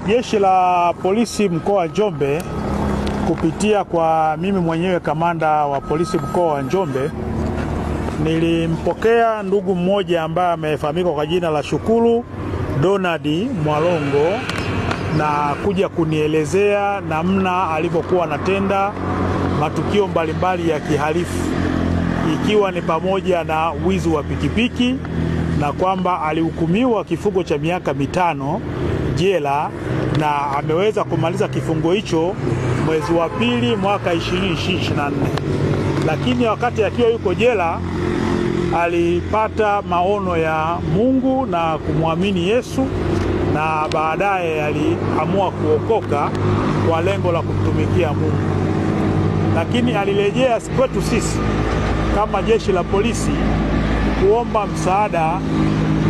Jeshi la Polisi mkoa wa Njombe kupitia kwa mimi mwenyewe kamanda wa polisi mkoa wa Njombe, nilimpokea ndugu mmoja ambaye amefahamika kwa jina la Shukuru Donald Mwalongo na kuja kunielezea namna alivyokuwa anatenda matukio mbalimbali ya kihalifu, ikiwa ni pamoja na wizi wa pikipiki, na kwamba alihukumiwa kifungo cha miaka 5 jela na ameweza kumaliza kifungo hicho mwezi wa pili mwaka 2024. Lakini wakati akiwa yuko jela alipata maono ya Mungu na kumwamini Yesu, na baadaye aliamua kuokoka kwa lengo la kumtumikia Mungu. Lakini alirejea kwetu sisi kama jeshi la polisi kuomba msaada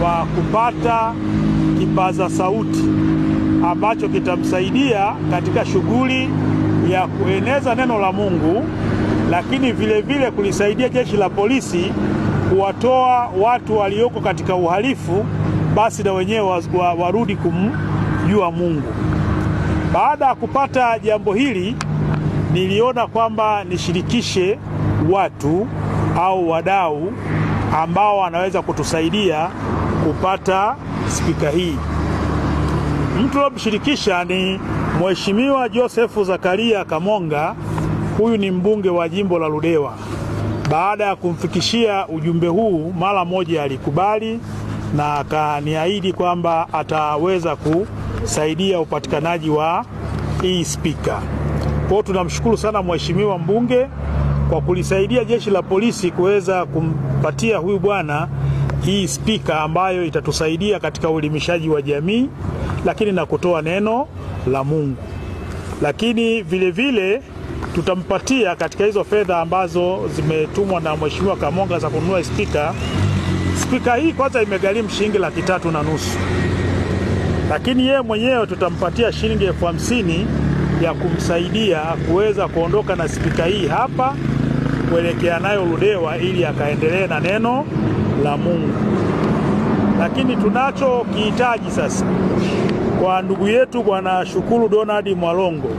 wa kupata kipaza sauti ambacho kitamsaidia katika shughuli ya kueneza neno la Mungu, lakini vile vile kulisaidia jeshi la polisi kuwatoa watu walioko katika uhalifu, basi na wenyewe warudi kumjua Mungu. Baada ya kupata jambo hili, niliona kwamba nishirikishe watu au wadau ambao wanaweza kutusaidia kupata spika hii. Mtu aliyeshirikisha ni Mheshimiwa Joseph Zakaria Kamonga. Huyu ni mbunge wa jimbo la Ludewa. Baada ya kumfikishia ujumbe huu, mara moja alikubali na akaniahidi kwamba ataweza kusaidia upatikanaji wa hii spika. Kwa tunamshukuru sana mheshimiwa mbunge kwa kulisaidia jeshi la polisi kuweza kumpatia huyu bwana hii spika ambayo itatusaidia katika uelimishaji wa jamii, lakini na kutoa neno la Mungu. Lakini vile vile tutampatia katika hizo fedha ambazo zimetumwa na mheshimiwa Kamonga za kununua spika. Spika hii kwanza imegharimu shilingi 350,000. Lakini yeye mwenyewe tutampatia shilingi 50,000 ya kumsaidia kuweza kuondoka na spika hii hapa kuelekea nayo Ludewa ili akaendelee na neno la Mungu. Lakini tunacho kihitaji sasa kwa ndugu yetu bwana Shukuru Donald Mwalongo.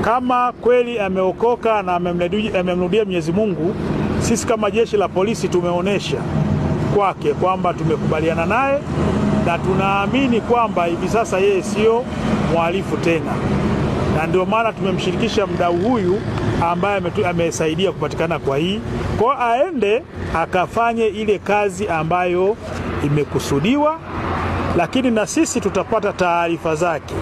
Kama kweli ameokoka na amemrudia Mwenyezi Mungu, sisi kama jeshi la polisi tumeonesha kwake kwamba tumekubaliana naye na tunaamini kwamba hivi sasa yeye sio mhalifu tena. Na ndio maana tumemshirikisha mdau huyu ambaye amesaidia kupatikana kwa hii. Kwa aende akafanye ile kazi ambayo imekusudiwa, lakini na sisi tutapata taarifa zake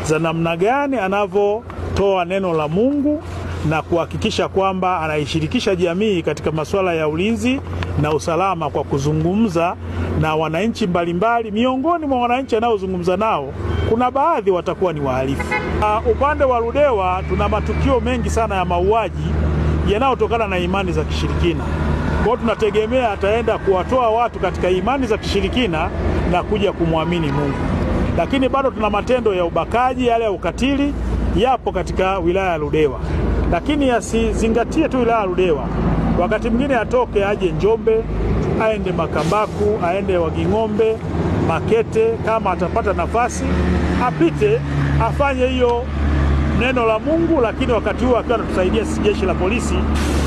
za namna gani anavyotoa neno la Mungu na kuhakikisha kwamba anaishirikisha jamii katika masuala ya ulinzi na usalama kwa kuzungumza na wananchi mbalimbali. Miongoni mwa wananchi anaozungumza nao kuna baadhi watakuwa ni wahalifu. Upande wa Ludewa tuna matukio mengi sana ya mauaji yanayotokana na imani za kishirikina. Kwa tunategemea ataenda kuwatoa watu katika imani za kishirikina na kuja kumwamini Mungu. Lakini bado tuna matendo ya ubakaji, yale ya ukatili yapo katika wilaya ya Ludewa. Lakini yasizingatie tu wilaya ya Ludewa. Wakati mwingine atoke aje Njombe, aende Makambaku, aende Waging'ombe, Makete, kama atapata nafasi apite afanye hiyo neno la Mungu, lakini wakati huo akiwa anatusaidia jeshi la polisi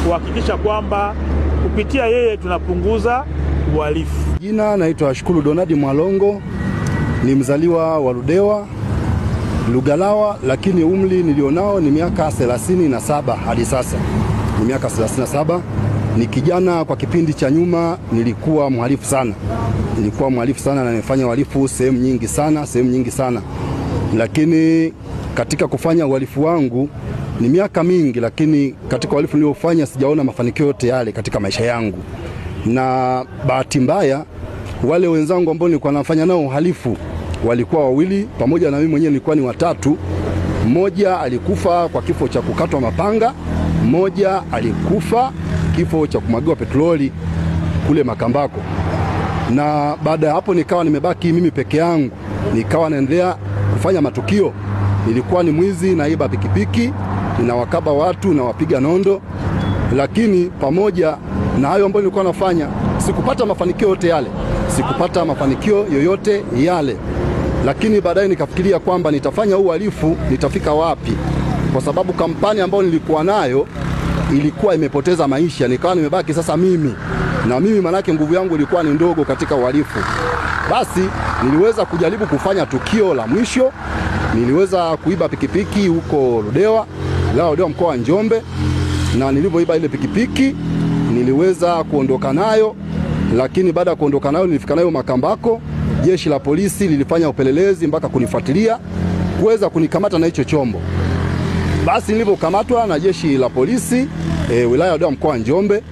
kuhakikisha kwamba kupitia yeye tunapunguza uhalifu. Jina naitwa Shukuru Donald Mwalongo, ni mzaliwa wa Ludewa, Lugalawa, lakini umri nilionao ni miaka 37 hadi sasa. Ni miaka 37. Ni kijana. Kwa kipindi cha nyuma nilikuwa mhalifu sana. Na nimefanya uhalifu sehemu nyingi sana. Lakini katika kufanya uhalifu wangu ni miaka mingi, lakini katika uhalifu niliofanya sijaona mafanikio yote yale katika maisha yangu. Na bahati mbaya wale wenzangu ambao nilikuwa nafanya nao uhalifu walikuwa wawili, pamoja na mimi mwenyewe nilikuwa ni watatu. Mmoja alikufa kwa kifo cha kukatwa mapanga, mmoja alikufa kifo cha kumwagiwa petroli kule Makambako. Na baada ya hapo nikawa nimebaki mimi peke yangu, nikawa naendelea kufanya matukio. Nilikuwa ni mwizi, naiba pikipiki, ninawakaba watu, nawapiga nondo. Lakini pamoja na hayo ambayo nilikuwa nafanya, sikupata mafanikio yote yale. lakini baadaye nikafikiria kwamba nitafanya uhalifu, nitafika wapi? Kwa sababu kampani ambayo nilikuwa nayo ilikuwa imepoteza maisha, nikawa nimebaki sasa mimi, na mimi manake nguvu yangu ilikuwa ni ndogo katika uhalifu. Basi niliweza kujaribu kufanya tukio la mwisho. Niliweza kuiba pikipiki huko Ludewa, mkoa wa Njombe, na nilipoiba ile pikipiki niliweza kuondoka nayo, lakini baada ya kuondoka nayo nilifika nayo Makambako. Jeshi la polisi lilifanya upelelezi mpaka kunifuatilia kuweza kunikamata na hicho chombo. Basi nilipokamatwa na jeshi la polisi wilaya ya Ludewa mkoa wa Njombe,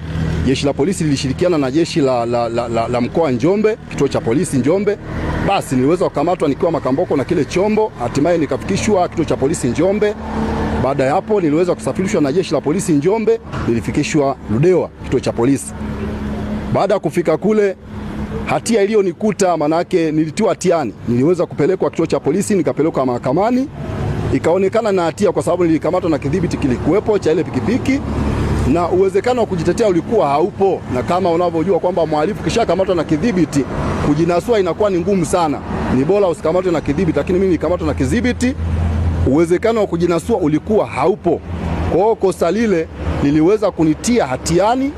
jeshi la polisi lilishirikiana na jeshi la mkoa wa Njombe, kituo cha polisi Njombe. Basi niliweza kukamatwa nikiwa Makambako na kile chombo, hatimaye nikafikishwa kituo cha polisi Njombe. Baada ya hapo niliweza kusafirishwa na jeshi la polisi Njombe, nilifikishwa Ludewa kituo cha polisi. Baada ya kufika kule, hatia iliyonikuta manake nilitiwa hatiani, niliweza kupelekwa kituo cha polisi, nikapelekwa mahakamani. Ikaonekana na hatia kwa sababu nilikamatwa na kidhibiti kilikuwepo cha ile pikipiki, na uwezekano wa kujitetea ulikuwa haupo. Na kama unavyojua kwamba mhalifu kisha kamatwa na kidhibiti, kujinasua inakuwa ni ngumu sana. Ni bora usikamatwe na kidhibiti, lakini mimi nilikamatwa na kidhibiti, uwezekano wa kujinasua ulikuwa haupo. Kwa hiyo kosa lile liliweza kunitia hatiani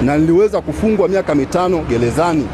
na niliweza kufungwa miaka 5 gerezani.